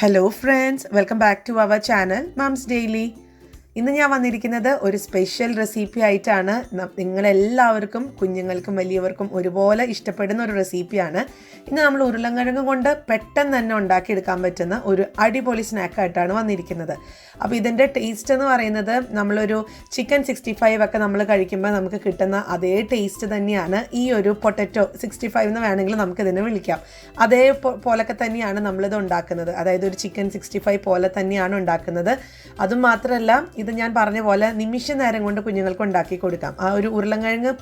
Hello friends, welcome back to our channel Mums Daily. ഇന്ന് ഞാൻ വന്നിരിക്കുന്നത് ഒരു സ്പെഷ്യൽ റെസിപ്പി ആയിട്ടാണ്. നിങ്ങളെല്ലാവർക്കും, കുഞ്ഞുങ്ങൾക്കും വലിയവർക്കും ഒരുപോലെ ഇഷ്ടപ്പെടുന്ന ഒരു റെസിപ്പിയാണ്. ഇന്ന് നമ്മൾ ഉരുളക്കിഴങ്ങ് കൊണ്ട് പെട്ടെന്ന് തന്നെ ഉണ്ടാക്കിയെടുക്കാൻ പറ്റുന്ന ഒരു അടിപൊളി സ്നാക്കായിട്ടാണ് വന്നിരിക്കുന്നത്. അപ്പോൾ ഇതിൻ്റെ ടേസ്റ്റ് എന്ന് പറയുന്നത് നമ്മളൊരു ചിക്കൻ 65 ഒക്കെ നമ്മൾ കഴിക്കുമ്പോൾ നമുക്ക് കിട്ടുന്ന അതേ ടേസ്റ്റ് തന്നെയാണ് ഈ ഒരു പൊട്ടറ്റോ 65 എന്ന് വേണമെങ്കിൽ നമുക്കിതിനെ വിളിക്കാം. അതേപോലൊക്കെ തന്നെയാണ് നമ്മളിത് ഉണ്ടാക്കുന്നത്. അതായത് ഒരു ചിക്കൻ 65 പോലെ തന്നെയാണ് ഉണ്ടാക്കുന്നത്. അതും മാത്രമല്ല, ഇത് ഞാൻ പറഞ്ഞ പോലെ നിമിഷ നേരം കൊണ്ട് കുഞ്ഞുങ്ങൾക്ക് ഉണ്ടാക്കി കൊടുക്കാം. ആ ഒരു ഉരുളക്കിഴങ്ങ്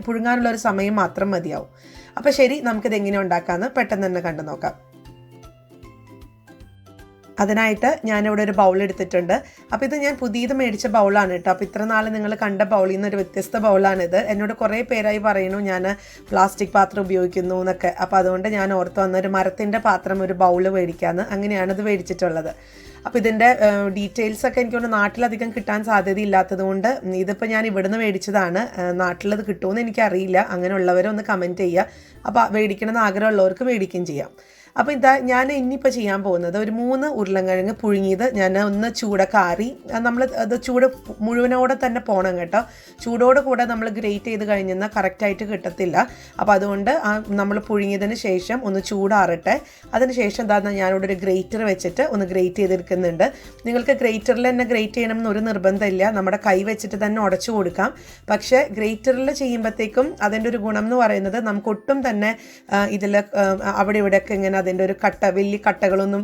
പുഴുങ്ങാനുള്ള ഒരു സമയം മാത്രം മതിയാവും. അപ്പോൾ ശരി, നമുക്കിത് എങ്ങനെ ഉണ്ടാക്കാമെന്ന് പെട്ടെന്ന് തന്നെ കണ്ടു നോക്കാം. അതിനായിട്ട് ഞാനിവിടെ ഒരു ബൗൾ എടുത്തിട്ടുണ്ട്. അപ്പോൾ ഇത് ഞാൻ പുതിയത് മേടിച്ച ബൗളാണ് കേട്ടോ. അപ്പോൾ ഇത്ര നാൾ നിങ്ങൾ കണ്ട ബൗളിൽ നിന്ന് ഒരു വ്യത്യസ്ത ബൗളാണിത്. എന്നോട് കുറേ പേരായി പറയുന്നു ഞാൻ പ്ലാസ്റ്റിക് പാത്രം ഉപയോഗിക്കുന്നു എന്നൊക്കെ. അപ്പോൾ അതുകൊണ്ട് ഞാൻ ഓർത്ത് വന്നൊരു മരത്തിൻ്റെ പാത്രം, ഒരു ബൗൾ മേടിക്കാമെന്ന്. അങ്ങനെയാണിത് മേടിച്ചിട്ടുള്ളത്. അപ്പോൾ ഇതിൻ്റെ ഡീറ്റെയിൽസൊക്കെ എനിക്കൊന്ന് നാട്ടിലധികം കിട്ടാൻ സാധ്യതയില്ലാത്തത് കൊണ്ട് ഇതിപ്പോൾ ഞാൻ ഇവിടുന്ന് മേടിച്ചതാണ്. നാട്ടിലത് കിട്ടുമെന്ന് എനിക്കറിയില്ല. അങ്ങനെയുള്ളവരൊന്ന് കമൻറ്റ് ചെയ്യുക. അപ്പോൾ മേടിക്കണമെന്ന് ആഗ്രഹമുള്ളവർക്ക് മേടിക്കുകയും ചെയ്യാം. അപ്പോൾ ഇതാ ഞാൻ ഇനിയിപ്പോൾ ചെയ്യാൻ പോകുന്നത് ഒരു 3 ഉരുളക്കിഴങ്ങ് പുഴുങ്ങിയത് ഞാൻ ഒന്ന് ചൂടൊക്കെ ആറി, നമ്മൾ അത് ചൂട് മുഴുവനോടെ തന്നെ പോകണം കേട്ടോ. ചൂടോട് കൂടെ നമ്മൾ ഗ്രേറ്റ് ചെയ്ത് കഴിഞ്ഞാൽ കറക്റ്റായിട്ട് കിട്ടത്തില്ല. അപ്പോൾ അതുകൊണ്ട് നമ്മൾ പുഴുങ്ങിയതിന് ശേഷം ഒന്ന് ചൂടാറട്ടെ. അതിന് ശേഷം എന്താ ഞാനിവിടെ ഒരു ഗ്രേറ്റർ വെച്ചിട്ട് ഒന്ന് ഗ്രേറ്റ് ചെയ്തെടുക്കുന്നുണ്ട്. നിങ്ങൾക്ക് ഗ്രേറ്ററിൽ തന്നെ ഗ്രേറ്റ് ചെയ്യണമെന്ന് ഒരു നിർബന്ധമില്ല. നമ്മുടെ കൈ വെച്ചിട്ട് തന്നെ ഉടച്ചു കൊടുക്കാം. പക്ഷേ ഗ്രേറ്ററിൽ ചെയ്യുമ്പോഴത്തേക്കും അതിൻ്റെ ഒരു ഗുണം എന്ന് പറയുന്നത് നമുക്ക് ഒട്ടും തന്നെ ഇതിൽ അവിടെ ഇവിടെയൊക്കെ ഇങ്ങനെ അതിൻ്റെ ഒരു വലിയ കട്ടകളൊന്നും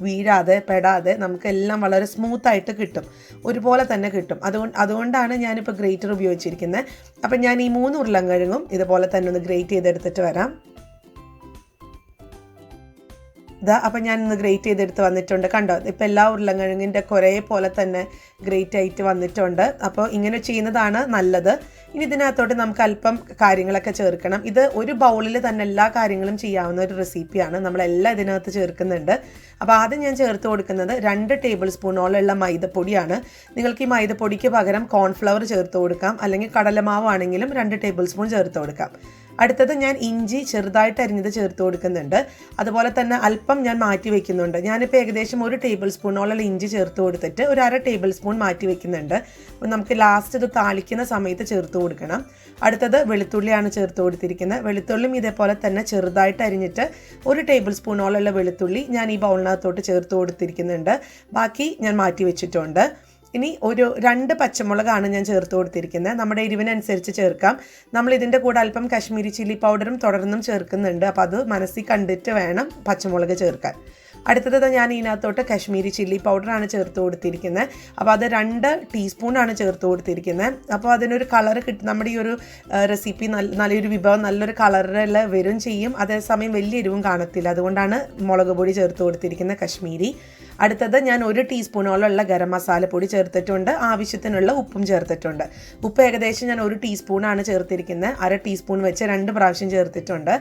വീഴാതെ പെടാതെ നമുക്കെല്ലാം വളരെ സ്മൂത്തായിട്ട് കിട്ടും, ഒരുപോലെ തന്നെ കിട്ടും. അതുകൊണ്ടാണ് ഞാനിപ്പോൾ ഗ്രേറ്റർ ഉപയോഗിച്ചിരിക്കുന്നത്. അപ്പം ഞാൻ ഈ 3 ഉരുളക്കിഴങ്ങും ഇതുപോലെ തന്നെ ഒന്ന് ഗ്രേറ്റ് ചെയ്തെടുത്തിട്ട് വരാം. അപ്പം ഞാനിന്ന് ഗ്രേറ്റ് ചെയ്തെടുത്ത് വന്നിട്ടുണ്ട്. കണ്ടോ, ഇപ്പം എല്ലാ ഉരുളക്കിഴങ്ങിൻ്റെ കുറേ പോലെ തന്നെ ഗ്രേറ്റ് ആയിട്ട് വന്നിട്ടുണ്ട്. അപ്പോൾ ഇങ്ങനെ ചെയ്യുന്നതാണ് നല്ലത്. ഇനി ഇതിനകത്തോട്ട് നമുക്ക് അല്പം കാര്യങ്ങളൊക്കെ ചേർക്കണം. ഇത് ഒരു ബൗളിൽ തന്നെ എല്ലാ കാര്യങ്ങളും ചെയ്യാവുന്ന ഒരു റെസിപ്പിയാണ്. നമ്മളെല്ലാം ഇതിനകത്ത് ചേർക്കുന്നുണ്ട്. അപ്പോൾ ആദ്യം ഞാൻ ചേർത്ത് കൊടുക്കുന്നത് 2 ടേബിൾ സ്പൂണോളമുള്ള മൈദപ്പൊടിയാണ്. നിങ്ങൾക്ക് ഈ മൈദപ്പൊടിക്ക് പകരം കോൺഫ്ലവർ ചേർത്ത് കൊടുക്കാം, അല്ലെങ്കിൽ കടലമാവാണെങ്കിലും 2 ടേബിൾ സ്പൂൺ ചേർത്ത് കൊടുക്കാം. അടുത്തത് ഞാൻ ഇഞ്ചി ചെറുതായിട്ട് അരിഞ്ഞത് ചേർത്ത് കൊടുക്കുന്നുണ്ട്. അതുപോലെ തന്നെ അല്പം ഞാൻ മാറ്റി വയ്ക്കുന്നുണ്ട്. ഞാനിപ്പോൾ ഏകദേശം 1 ടേബിൾ സ്പൂണോളം ഇഞ്ചി ചേർത്ത് കൊടുത്തിട്ട് ഒരു 1/2 ടേബിൾ സ്പൂൺ മാറ്റി വയ്ക്കുന്നുണ്ട്. നമുക്ക് ലാസ്റ്റ് ഇത് താളിക്കുന്ന സമയത്ത് ചേർത്ത് കൊടുക്കണം. അടുത്തത് വെളുത്തുള്ളിയാണ് ചേർത്ത് കൊടുത്തിരിക്കുന്നത്. വെളുത്തുള്ളിയും ഇതേപോലെ തന്നെ ചെറുതായിട്ട് അരിഞ്ഞിട്ട് 1 ടേബിൾ സ്പൂണോളം വെളുത്തുള്ളി ഞാൻ ഈ ബൗളിനകത്തോട്ട് ചേർത്ത് കൊടുത്തിരിക്കുന്നുണ്ട്. ബാക്കി ഞാൻ മാറ്റി വെച്ചിട്ടുണ്ട്. ഇനി ഒരു 2 പച്ചമുളകാണ് ഞാൻ ചേർത്ത് കൊടുത്തിരിക്കുന്നത്. നമ്മുടെ എരിവിനനുസരിച്ച് ചേർക്കാം. നമ്മൾ ഇതിൻ്റെ കൂടെ അല്പം കാശ്മീരി ചില്ലി പൗഡറും തുടർന്നും ചേർക്കുന്നുണ്ട്. അപ്പോൾ അത് മനസ്സിൽ കണ്ടിട്ട് വേണം പച്ചമുളക് ചേർക്കാൻ. അടുത്തത് ഞാൻ ഇതിനകത്തോട്ട് കാശ്മീരി ചില്ലി പൗഡറാണ് ചേർത്ത് കൊടുത്തിരിക്കുന്നത്. അപ്പോൾ അത് 2 ടീസ്പൂണാണ് ചേർത്ത് കൊടുത്തിരിക്കുന്നത്. അപ്പോൾ അതിനൊരു കളറ് കിട്ടും. നമ്മുടെ ഈ ഒരു റെസിപ്പി നല്ലൊരു വിഭവം നല്ലൊരു കളറിൽ വരും ചെയ്യും. അതേസമയം വലിയ എരിവും കാണത്തില്ല. അതുകൊണ്ടാണ് മുളക് പൊടി ചേർത്ത് കൊടുത്തിരിക്കുന്നത്, കാശ്മീരി. അടുത്തത് ഞാൻ 1 ടീസ്പൂണോളമുള്ള ഗരം മസാലപ്പൊടി ചേർത്തിട്ടുണ്ട്. ആവശ്യത്തിനുള്ള ഉപ്പും ചേർത്തിട്ടുണ്ട്. ഉപ്പ് ഏകദേശം ഞാൻ 1 ടീസ്പൂണാണ് ചേർത്തിരിക്കുന്നത്. 1/2 ടീസ്പൂൺ വെച്ച് 2 പ്രാവശ്യം ചേർത്തിട്ടുണ്ട്.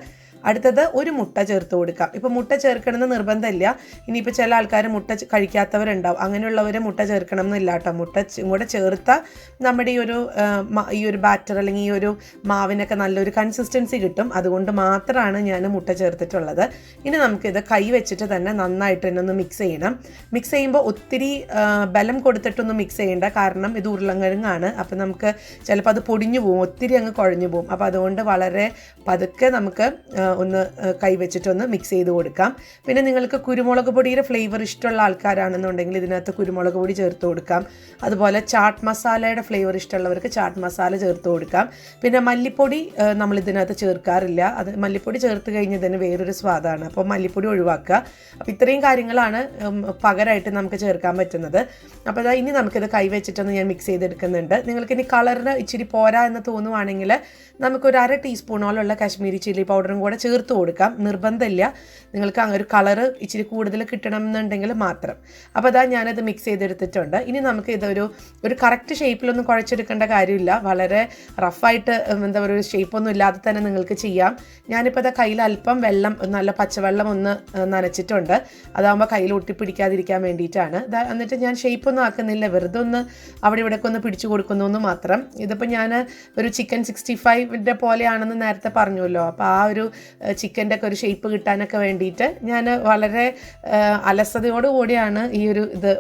അടുത്തത് ഒരു മുട്ട ചേർത്ത് കൊടുക്കാം. ഇപ്പോൾ മുട്ട ചേർക്കണമെന്ന് നിർബന്ധമില്ല. ഇനിയിപ്പോൾ ചില ആൾക്കാർ മുട്ട കഴിക്കാത്തവരുണ്ടാവും. അങ്ങനെയുള്ളവർ മുട്ട ചേർക്കണം എന്നില്ല കേട്ടോ. മുട്ട കൂടെ ചേർത്താൽ നമ്മുടെ ഈ ഒരു ബാറ്റർ അല്ലെങ്കിൽ ഈ ഒരു മാവിനൊക്കെ നല്ലൊരു കൺസിസ്റ്റൻസി കിട്ടും. അതുകൊണ്ട് മാത്രമാണ് ഞാൻ മുട്ട ചേർത്തിട്ടുള്ളത്. ഇനി നമുക്കിത് കൈ വെച്ചിട്ട് തന്നെ നന്നായിട്ട് തന്നെ ഒന്ന് മിക്സ് ചെയ്യണം. മിക്സ് ചെയ്യുമ്പോൾ ഒത്തിരി ബലം കൊടുത്തിട്ടൊന്നും മിക്സ് ചെയ്യേണ്ട. കാരണം ഇത് ഉരുളക്കിഴങ്ങാണ്. അപ്പോൾ നമുക്ക് ചിലപ്പോൾ അത് പൊടിഞ്ഞു പോകും, ഒത്തിരി അങ്ങ് കുഴഞ്ഞു പോകും. അപ്പോൾ അതുകൊണ്ട് വളരെ പതുക്കെ നമുക്ക് ഒന്ന് കൈ വെച്ചിട്ടൊന്ന് മിക്സ് ചെയ്ത് കൊടുക്കാം. പിന്നെ നിങ്ങൾക്ക് കുരുമുളക് പൊടിയുടെ ഫ്ലേവർ ഇഷ്ടമുള്ള ആൾക്കാരാണെന്നുണ്ടെങ്കിൽ ഇതിനകത്ത് കുരുമുളക് പൊടി ചേർത്ത് കൊടുക്കാം. അതുപോലെ ചാട്ട് മസാലയുടെ ഫ്ലേവർ ഇഷ്ടമുള്ളവർക്ക് ചാട്ട് മസാല ചേർത്ത് കൊടുക്കാം. പിന്നെ മല്ലിപ്പൊടി നമ്മൾ ഇതിനകത്ത് ചേർക്കാറില്ല. അത് മല്ലിപ്പൊടി ചേർത്ത് കഴിഞ്ഞതിന് വേറൊരു സ്വാദാണ്. അപ്പോൾ മല്ലിപ്പൊടി ഒഴിവാക്കുക. അപ്പോൾ ഇത്രയും കാര്യങ്ങളാണ് പകരമായിട്ട് നമുക്ക് ചേർക്കാൻ പറ്റുന്നത്. അപ്പോൾ ഇനി നമുക്കിത് കൈ വെച്ചിട്ടൊന്ന് ഞാൻ മിക്സ് ചെയ്തെടുക്കുന്നുണ്ട്. നിങ്ങൾക്കിനി കളറിന് ഇച്ചിരി പോരാ എന്ന് തോന്നുവാണെങ്കിൽ നമുക്കൊരു 1/2 ടീസ്പൂണോളമുള്ള കാശ്മീരി ചില്ലി പൗഡറും കൂടെ ചേർത്ത് കൊടുക്കാം. നിർബന്ധമില്ല. നിങ്ങൾക്ക് അങ്ങനെ ഒരു കളറ് ഇച്ചിരി കൂടുതൽ കിട്ടണം എന്നുണ്ടെങ്കിൽ മാത്രം. അപ്പോൾ ഞാനത് മിക്സ് ചെയ്തെടുത്തിട്ടുണ്ട്. ഇനി നമുക്ക് ഇതൊരു കറക്റ്റ് ഷേപ്പിലൊന്നും കുഴച്ചെടുക്കേണ്ട കാര്യമില്ല. വളരെ റഫായിട്ട് എന്താ പറയുക, ഷേപ്പൊന്നും ഇല്ലാതെ തന്നെ നിങ്ങൾക്ക് ചെയ്യാം. ഞാനിപ്പോൾ കയ്യിൽ അല്പം വെള്ളം, നല്ല പച്ചവെള്ളം ഒന്ന് നനച്ചിട്ടുണ്ട്. അതാകുമ്പോൾ കയ്യിൽ ഒട്ടിപ്പിടിക്കാതിരിക്കാൻ വേണ്ടിയിട്ടാണ്. എന്നിട്ട് ഞാൻ ഷേപ്പൊന്നും ആക്കുന്നില്ല, വെറുതെ ഒന്ന് അവിടെ ഇവിടെയൊക്കെ ഒന്ന് പിടിച്ചു കൊടുക്കുന്നു എന്ന് മാത്രം. ഇതിപ്പോൾ ഞാൻ ഒരു ചിക്കൻ 65 പോലെയാണെന്ന് നേരത്തെ പറഞ്ഞല്ലോ. അപ്പോൾ ആ ഒരു ചിക്കൻ്റെ ഒക്കെ ഒരു ഷേപ്പ് കിട്ടാനൊക്കെ വേണ്ടിയിട്ട് ഞാൻ വളരെ അലസതയോടുകൂടിയാണ് ഈ ഒരു ഇത്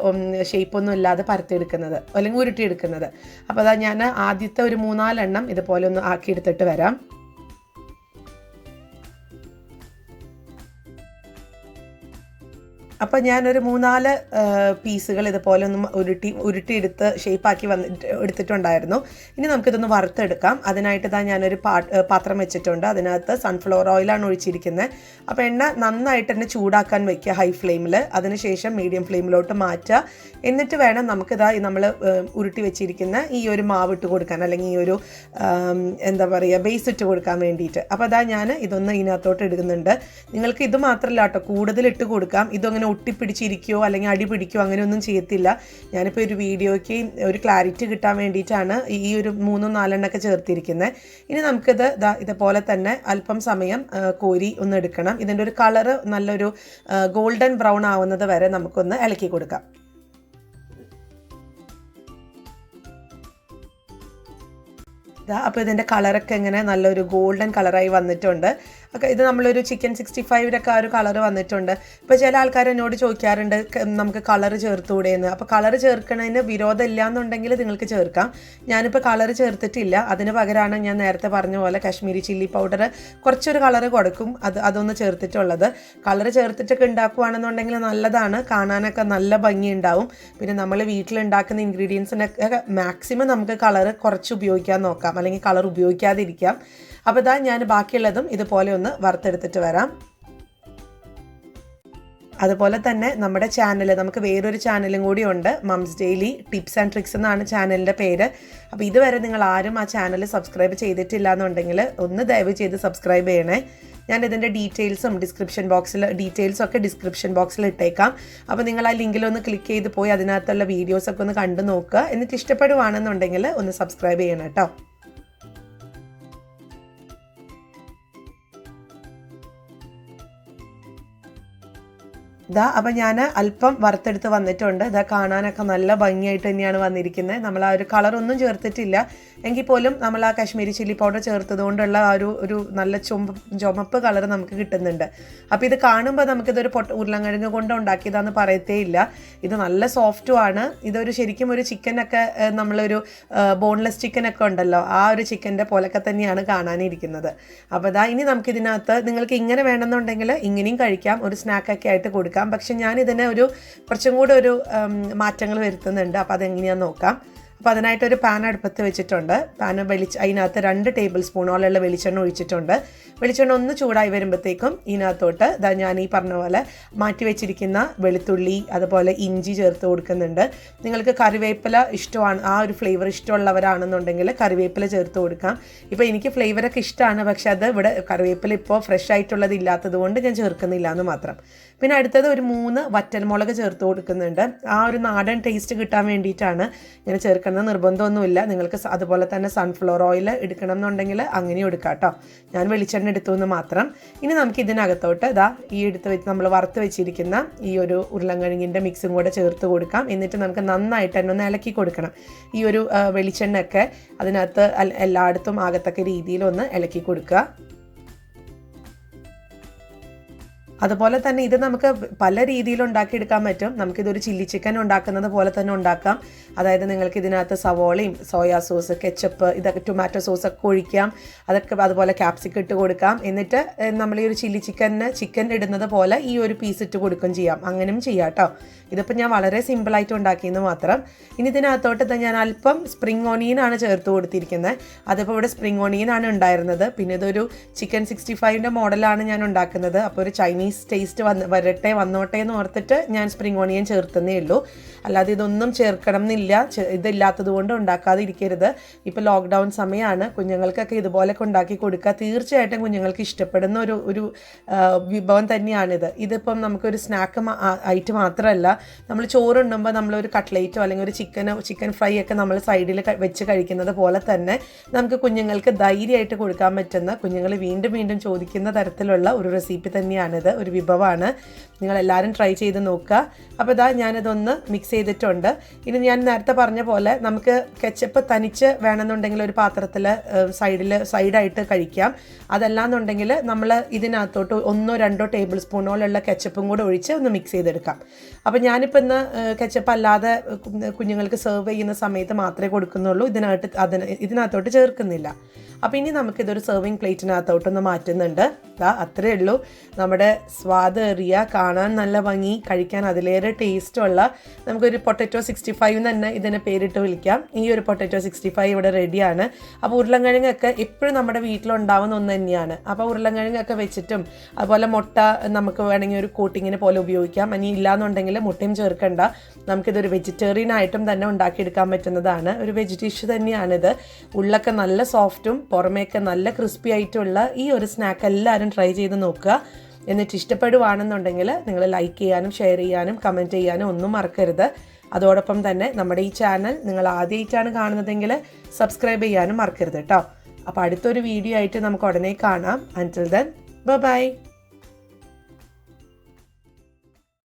ഷേപ്പൊന്നും ഇല്ലാതെ പരത്തിയെടുക്കുന്നത് അല്ലെങ്കിൽ ഉരുട്ടിയെടുക്കുന്നത്. അപ്പോൾ അതാ ഞാൻ ആദ്യത്തെ ഒരു 3-4 എണ്ണം ഇതുപോലെ ഒന്ന് ആക്കിയെടുത്തിട്ട് വരാം. അപ്പോൾ ഞാനൊരു 3-4 പീസുകൾ ഇതുപോലെ ഒന്ന് ഉരുട്ടിയെടുത്ത് ഷേപ്പാക്കി എടുത്തിട്ടുണ്ടായിരുന്നു. ഇനി നമുക്കിതൊന്ന് വറുത്തെടുക്കാം. അതിനായിട്ട് ഇതാ ഞാനൊരു പാത്രം വെച്ചിട്ടുണ്ട്. അതിനകത്ത് സൺഫ്ലവർ ഓയിലാണ് ഒഴിച്ചിരിക്കുന്നത്. അപ്പോൾ എണ്ണ നന്നായിട്ട് തന്നെ ചൂടാക്കാൻ വയ്ക്കുക ഹൈ ഫ്ലെയിമിൽ. അതിനുശേഷം മീഡിയം ഫ്ലെയിമിലോട്ട് മാറ്റുക. എന്നിട്ട് വേണം നമുക്കിതാ നമ്മൾ ഉരുട്ടി വെച്ചിരിക്കുന്ന ഈ ഒരു മാവ് ഇട്ട് കൊടുക്കാൻ, അല്ലെങ്കിൽ ഈ ഒരു എന്താ പറയുക ബേസ് ഇട്ട് കൊടുക്കാൻ വേണ്ടിയിട്ട്. അപ്പോൾ അതാ ഞാൻ ഇതൊന്ന് ഇതിനകത്തോട്ട് ഇടുന്നുണ്ട്. നിങ്ങൾക്ക് ഇത് മാത്രമല്ല കേട്ടോ, കൂടുതൽ ഇട്ട് കൊടുക്കാം. ഇതങ്ങനെ ഒട്ടിപ്പിടിച്ചിരിക്കുകയോ അല്ലെങ്കിൽ അടി പിടിക്കുകയോ അങ്ങനെയൊന്നും ചെയ്യത്തില്ല. ഞാനിപ്പോൾ ഒരു വീഡിയോയ്ക്ക് ഒരു ക്ലാരിറ്റി കിട്ടാൻ വേണ്ടിയിട്ടാണ് ഈ ഒരു 3-4 എണ്ണമൊക്കെ ചേർത്തിരിക്കുന്നത്. ഇനി നമുക്കിത് ഇതുപോലെ തന്നെ അല്പം സമയം കോരി ഒന്ന് എടുക്കണം. ഇതിൻ്റെ ഒരു കളറ് നല്ലൊരു ഗോൾഡൻ ബ്രൗൺ ആവുന്നത് വരെ നമുക്കൊന്ന് ഇളക്കി കൊടുക്കാം. അപ്പോൾ ഇതിൻ്റെ കളറൊക്കെ ഇങ്ങനെ നല്ലൊരു ഗോൾഡൻ കളറായി വന്നിട്ടുണ്ട്. ഒക്കെ ഇത് നമ്മളൊരു ചിക്കൻ 65-ഒക്കെ ആ ഒരു കളർ വന്നിട്ടുണ്ട്. ഇപ്പോൾ ചില ആൾക്കാർ എന്നോട് ചോദിക്കാറുണ്ട് നമുക്ക് കളർ ചേർത്തുകൂടെയെന്ന്. അപ്പോൾ കളർ ചേർക്കണതിന് വിരോധം ഇല്ല എന്നുണ്ടെങ്കിൽ നിങ്ങൾക്ക് ചേർക്കാം. ഞാനിപ്പോൾ കളർ ചേർത്തിട്ടില്ല. അതിന് പകരമാണ് ഞാൻ നേരത്തെ പറഞ്ഞ പോലെ കാശ്മീരി ചില്ലി പൗഡർ കുറച്ചൊരു കളർ കൊടുക്കും, അതൊന്ന് ചേർത്തിട്ടുള്ളത്. കളർ ചേർത്തിട്ടൊക്കെ ഉണ്ടാക്കുകയാണെന്നുണ്ടെങ്കിൽ നല്ലതാണ്, കാണാനൊക്കെ നല്ല ഭംഗി ഉണ്ടാവും. പിന്നെ നമ്മൾ വീട്ടിലുണ്ടാക്കുന്ന ഇൻഗ്രീഡിയൻസിനൊക്കെ മാക്സിമം നമുക്ക് കളർ കുറച്ച് ഉപയോഗിക്കാൻ നോക്കാം, അല്ലെങ്കിൽ കളർ ഉപയോഗിക്കാതിരിക്കാം. അപ്പോൾ ഇതാ ഞാൻ ബാക്കിയുള്ളതും ഇതുപോലെ ഒന്ന് വറുത്തെടുത്തിട്ട് വരാം. അതുപോലെ തന്നെ നമ്മുടെ ചാനൽ, നമുക്ക് വേറൊരു ചാനലും കൂടി ഉണ്ട്, moms daily tips and tricks എന്നാണ് ചാനലിൻ്റെ പേര്. അപ്പോൾ ഇതുവരെ നിങ്ങൾ ആരും ആ ചാനൽ സബ്സ്ക്രൈബ് ചെയ്തിട്ടില്ല എന്നുണ്ടെങ്കിൽ ഒന്ന് ദയവ് ചെയ്ത് സബ്സ്ക്രൈബ് ചെയ്യണേ. ഞാൻ ഇതിൻ്റെ ഡീറ്റെയിൽസും ഡിസ്ക്രിപ്ഷൻ ബോക്സിൽ ഇട്ടേക്കാം. അപ്പോൾ നിങ്ങൾ ആ ലിങ്കിലൊന്ന് ക്ലിക്ക് ചെയ്ത് പോയി അതിനകത്തുള്ള വീഡിയോസൊക്കെ ഒന്ന് കണ്ടു നോക്കുക. എന്നിട്ട് ഇഷ്ടപ്പെടുവാണെന്നുണ്ടെങ്കിൽ ഒന്ന് സബ്സ്ക്രൈബ് ചെയ്യണം കേട്ടോ. അപ്പോൾ ഞാൻ അല്പം വറുത്തെടുത്ത് വന്നിട്ടുണ്ട്. കാണാനൊക്കെ നല്ല ഭംഗിയായിട്ട് തന്നെയാണ് വന്നിരിക്കുന്നത്. നമ്മൾ ആ ഒരു കളറൊന്നും ചേർത്തിട്ടില്ല എങ്കിൽ പോലും നമ്മൾ ആ കാശ്മീരി ചില്ലി പൗഡർ ചേർത്തത് കൊണ്ടുള്ള ആ ഒരു നല്ല ചുമപ്പ് കളർ നമുക്ക് കിട്ടുന്നുണ്ട്. അപ്പോൾ ഇത് കാണുമ്പോൾ നമുക്കിതൊരു ഉരുളൻകിഴങ്ങ് കൊണ്ട് ഉണ്ടാക്കിയതാണെന്ന് പറയത്തേ ഇല്ല. ഇത് നല്ല സോഫ്റ്റുമാണ്. ഇതൊരു ശരിക്കും ഒരു ചിക്കനൊക്കെ നമ്മളൊരു ബോൺലെസ് ചിക്കനൊക്കെ ഉണ്ടല്ലോ, ആ ഒരു ചിക്കൻ്റെ പോലൊക്കെ തന്നെയാണ് കാണാനിരിക്കുന്നത്. അപ്പോൾ ഇനി നമുക്കിതിനകത്ത് നിങ്ങൾക്ക് ഇങ്ങനെ വേണമെന്നുണ്ടെങ്കിൽ ഇങ്ങനെയും കഴിക്കാം, ഒരു സ്നാക്കൊക്കെ ആയിട്ട് കൊടുക്കാം. പക്ഷെ ഞാൻ ഇതിനെ കുറച്ചും കൂടെ ഒരു മാറ്റങ്ങൾ വരുത്തുന്നുണ്ട്. അപ്പോൾ അതെങ്ങനെയാണെന്ന് നോക്കാം. അപ്പോൾ അതിനായിട്ടൊരു പാൻ അടുപ്പത്ത് വെച്ചിട്ടുണ്ട്. അതിനകത്ത് 2 ടേബിൾ സ്പൂണോളമുള്ള വെളിച്ചെണ്ണ ഒഴിച്ചിട്ടുണ്ട്. വെളിച്ചെണ്ണ ഒന്ന് ചൂടായി വരുമ്പോഴത്തേക്കും ഇതിനകത്തോട്ട് ഞാൻ ഈ പറഞ്ഞ പോലെ മാറ്റി വെച്ചിരിക്കുന്ന വെളുത്തുള്ളി അതുപോലെ ഇഞ്ചി ചേർത്ത് കൊടുക്കുന്നുണ്ട്. നിങ്ങൾക്ക് കറിവേപ്പില ഇഷ്ടമാണ്, ആ ഒരു ഫ്ലേവർ ഇഷ്ടമുള്ളവരാണെന്നുണ്ടെങ്കിൽ കറിവേപ്പില ചേർത്ത് കൊടുക്കാം. ഇപ്പോൾ എനിക്ക് ഫ്ലേവറൊക്കെ ഇഷ്ടമാണ്, പക്ഷെ അത് ഇവിടെ കറിവേപ്പില ഇപ്പോൾ ഫ്രഷ് ആയിട്ടുള്ളത് ഇല്ലാത്തത് കൊണ്ട് ഞാൻ ചേർക്കുന്നില്ല എന്ന് മാത്രം. പിന്നെ അടുത്തത് ഒരു 3 വറ്റൽമുളക് ചേർത്ത് കൊടുക്കുന്നുണ്ട്. ആ ഒരു നാടൻ ടേസ്റ്റ് കിട്ടാൻ വേണ്ടിയിട്ടാണ് ഞാൻ ചേർക്കുന്നത്. നിർബന്ധമൊന്നുമില്ല. നിങ്ങൾക്ക് അതുപോലെ തന്നെ സൺഫ്ലവർ ഓയിൽ എടുക്കണം എന്നുണ്ടെങ്കിൽ അങ്ങനെയും എടുക്കാം കേട്ടോ. ഞാൻ വെളിച്ചെണ്ണ എടുത്തു എന്ന് മാത്രം. ഇനി നമുക്ക് ഇതിനകത്തോട്ട് ഈ നമ്മൾ വറുത്ത് വെച്ചിരിക്കുന്ന ഈ ഒരു ഉരുളൻകിഴങ്ങിൻ്റെ മിക്സും കൂടെ ചേർത്ത് കൊടുക്കാം. എന്നിട്ട് നമുക്ക് നന്നായിട്ട് തന്നെ ഒന്ന് ഇളക്കി കൊടുക്കണം. ഈ ഒരു വെളിച്ചെണ്ണയൊക്കെ അതിനകത്ത് എല്ലായിടത്തും ആകത്തക്ക രീതിയിലൊന്ന് ഇളക്കി കൊടുക്കുക. അതുപോലെ തന്നെ ഇത് നമുക്ക് പല രീതിയിൽ ഉണ്ടാക്കിയെടുക്കാൻ പറ്റും. നമുക്കിതൊരു ചില്ലി ചിക്കൻ ഉണ്ടാക്കുന്നത് പോലെ തന്നെ ഉണ്ടാക്കാം. അതായത് നിങ്ങൾക്ക് ഇതിനകത്ത് സവോളയും സോയാ സോസ്, കെച്ചപ്പ്, ഇതൊക്കെ ടൊമാറ്റോ സോസൊക്കെ ഒഴിക്കാം. അതൊക്കെ അതുപോലെ ക്യാപ്സിക്കം ഇട്ട് കൊടുക്കാം. എന്നിട്ട് നമ്മൾ ഈ ഒരു ചില്ലി ചിക്കൻ ഇടുന്നത് പോലെ ഈ ഒരു പീസ് ഇട്ട് കൊടുക്കുകയും ചെയ്യാം. അങ്ങനെയും ചെയ്യാം കേട്ടോ. ഇതിപ്പോൾ ഞാൻ വളരെ സിമ്പിളായിട്ട് ഉണ്ടാക്കിയെന്ന് മാത്രം. ഇനി ഇതിനകത്തോട്ട് ഞാൻ അല്പം സ്പ്രിംഗ് ഓണിയനാണ് ചേർത്ത് കൊടുത്തിരിക്കുന്നത്. അതിപ്പോൾ ഇവിടെ സ്പ്രിംഗ് ഓണിയനാണ് ഉണ്ടായിരുന്നത്. പിന്നെ ഇതൊരു ചിക്കൻ 65-ൻ്റെ മോഡലാണ് ഞാൻ ഉണ്ടാക്കുന്നത്. അപ്പോൾ ഒരു ചൈനീസ് ടേസ്റ്റ് വന്നോട്ടെ എന്ന് ഓർത്തിട്ട് ഞാൻ സ്പ്രിംഗ് ഓണിയൻ ചേർത്തന്നേ ഉള്ളൂ. അല്ലാതെ ഇതൊന്നും ചേർക്കണം എന്നില്ല. ഇതില്ലാത്തത് കൊണ്ട് ഉണ്ടാക്കാതിരിക്കരുത്. ഇപ്പോൾ ലോക്ക്ഡൗൺ സമയമാണ്. കുഞ്ഞുങ്ങൾക്കൊക്കെ ഇതുപോലൊക്കെ ഉണ്ടാക്കി കൊടുക്കുക. തീർച്ചയായിട്ടും കുഞ്ഞുങ്ങൾക്ക് ഇഷ്ടപ്പെടുന്ന ഒരു വിഭവം തന്നെയാണിത്. ഇതിപ്പം നമുക്കൊരു സ്നാക്ക് ആയിട്ട് മാത്രമല്ല, നമ്മൾ ചോറുണ്ടുമ്പോൾ നമ്മളൊരു കട്ട്ലേറ്റോ അല്ലെങ്കിൽ ഒരു ചിക്കൻ ഫ്രൈ ഒക്കെ നമ്മൾ സൈഡിൽ വെച്ച് കഴിക്കുന്നത് പോലെ തന്നെ നമുക്ക് കുഞ്ഞുങ്ങൾക്ക് ധൈര്യമായിട്ട് കൊടുക്കാൻ പറ്റുന്ന, കുഞ്ഞുങ്ങൾ വീണ്ടും വീണ്ടും ചോദിക്കുന്ന തരത്തിലുള്ള ഒരു റെസിപ്പി തന്നെയാണിത്. ഒരു വിഭവമാണ്. നിങ്ങളെല്ലാവരും ട്രൈ ചെയ്ത് നോക്കുക. അപ്പോൾ ഇതാ ഞാനിതൊന്ന് മിക്സ് ചെയ്തിട്ടുണ്ട്. ഇനി ഞാൻ നേരത്തെ പറഞ്ഞ പോലെ നമുക്ക് കെച്ചപ്പ് തനിച്ച് വേണമെന്നുണ്ടെങ്കിൽ ഒരു പാത്രത്തിൽ സൈഡായിട്ട് കഴിക്കാം. അതല്ലാന്നുണ്ടെങ്കിൽ നമ്മൾ ഇതിനകത്തോട്ട് 1-2 ടേബിൾ സ്പൂണോളുള്ള കെച്ചപ്പും കൂടെ ഒഴിച്ച് ഒന്ന് മിക്സ് ചെയ്തെടുക്കാം. അപ്പോൾ ഞാനിപ്പോൾ ഇന്ന് കെച്ചപ്പ് അല്ലാതെ കുഞ്ഞുങ്ങൾക്ക് സെർവ് ചെയ്യുന്ന സമയത്ത് മാത്രമേ കൊടുക്കുന്നുള്ളൂ, ഇതിനകത്തോട്ട് ചേർക്കുന്നില്ല. അപ്പോൾ ഇനി നമുക്കിതൊരു സെർവിങ് പ്ലേറ്റിനകത്തോട്ടൊന്ന് മാറ്റുന്നുണ്ട്. അത്രയേ ഉള്ളൂ. നമ്മുടെ സ്വാദേറിയ, കാണാൻ നല്ല ഭംഗി, കഴിക്കാൻ അതിലേറെ ടേസ്റ്റുള്ള നമുക്കൊരു പൊട്ടറ്റോ 65 തന്നെ ഇതിനെ പേരിട്ട് വിളിക്കാം. ഈ ഒരു പൊട്ടറ്റോ 65 ഇവിടെ റെഡിയാണ്. അപ്പോൾ ഉരുളൻകിഴങ്ങൊക്കെ എപ്പോഴും നമ്മുടെ വീട്ടിലുണ്ടാവുന്ന ഒന്ന് തന്നെയാണ്. അപ്പോൾ ഉരുളൻകിഴങ്ങൊക്കെ വെച്ചിട്ടും അതുപോലെ മുട്ട നമുക്ക് വേണമെങ്കിൽ ഒരു കോട്ടിങ്ങിന് പോലെ ഉപയോഗിക്കാം. ഇനി ഇല്ലാന്നുണ്ടെങ്കിൽ മുട്ടയും ചേർക്കണ്ട, നമുക്കിതൊരു വെജിറ്റേറിയൻ ആയിട്ടും തന്നെ ഉണ്ടാക്കിയെടുക്കാൻ പറ്റുന്നതാണ്. ഒരു വെജ് ഡിഷ് തന്നെയാണിത്. ഉള്ളൊക്കെ നല്ല സോഫ്റ്റും പുറമേയൊക്കെ നല്ല ക്രിസ്പി ആയിട്ടുള്ള ഈ ഒരു സ്നാക്ക് എല്ലാവരും ട്രൈ ചെയ്ത് നോക്കുക. എന്നിട്ട് ഇഷ്ടപ്പെടുവാണെന്നുണ്ടെങ്കിൽ നിങ്ങൾ ലൈക്ക് ചെയ്യാനും ഷെയർ ചെയ്യാനും കമൻറ്റ് ചെയ്യാനും ഒന്നും മറക്കരുത്. അതോടൊപ്പം തന്നെ നമ്മുടെ ഈ ചാനൽ നിങ്ങൾ ആദ്യമായിട്ടാണ് കാണുന്നതെങ്കിൽ സബ്സ്ക്രൈബ് ചെയ്യാനും മറക്കരുത് കേട്ടോ. അപ്പോൾ അടുത്തൊരു വീഡിയോ ആയിട്ട് നമുക്ക് ഉടനെ കാണാം. അൻറ്റിൽ ദെൻ ബൈ.